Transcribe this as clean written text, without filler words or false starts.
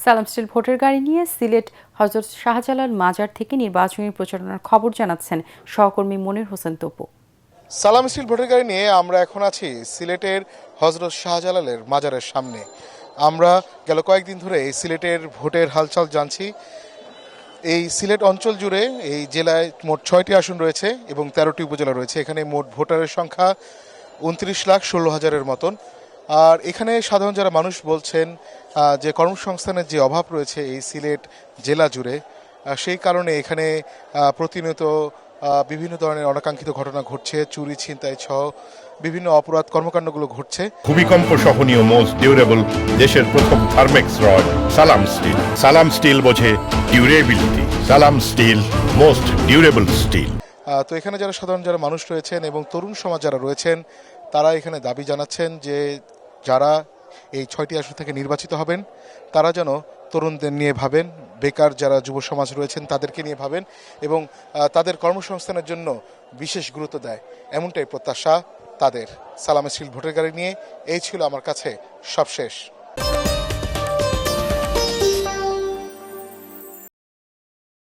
সালাম স্টিল ভোটের গাড়ি নিয়ে সিলেট হযরত শাহজালাল মাজার থেকে নির্বাচনী প্রচারণার খবর জানাচ্ছেন সহকর্মী মনির হোসেন তপু। সালাম স্টিল ভোটের গাড়ি নিয়ে আমরা এখন আছি সিলেটের হযরত শাহজালালের মাজারের সামনে। আমরা গেল কয়েকদিন ধরে এই সিলেটের ভোটের হালচাল জানছি। এই সিলেট অঞ্চল জুড়ে এই জেলায় মোট ৬টি আসন রয়েছে এবং ১৩টি উপজেলা রয়েছে। এখানে মোট ভোটারের সংখ্যা ২৯,১৬,০০০-এর মতন। আর এখানে সাধারণ যারা মানুষ বলছেন যে কর্মসংস্থানের যে অভাব রয়েছে এই সিলেট জেলা জুড়ে, সেই কারণে এখানে প্রতিনিয়ত বিভিন্ন ধরনের অনাকাঙ্ক্ষিত ঘটনা ঘটছে, চুরি ছিনতাই সহ বিভিন্ন অপরাধ কর্মকাণ্ডগুলো ঘটছে। ভূমিকম্প সহনীয় মোস্ট ডিউরেবল দেশের প্রথম থার্মেক্স রড সালাম স্টিল। সালাম স্টিল বোঝে ডিউরেবিলিটি। সালাম স্টিল মোস্ট ডিউরেবল স্টিল। তো এখানে যারা মানুষ রয়েছেন এবং তরুণ সমাজ যারা রয়েছেন, তারা এখানে দাবি জানাচ্ছেন যে যারা এই ৬টি আসন থেকে নির্বাচিত হবেন তারা যেন তরুণদের নিয়ে ভাবেন, বেকার যারা যুব সমাজ রয়েছেন তাদেরকে নিয়ে ভাবেন এবং তাদের কর্মসংস্থানের জন্য বিশেষ গুরুত্ব দেয়, এমনটাই প্রত্যাশা তাদের। সালাম স্টিল ভোটের গাড়ি নিয়ে এই ছিল আমার কাছে সবশেষ।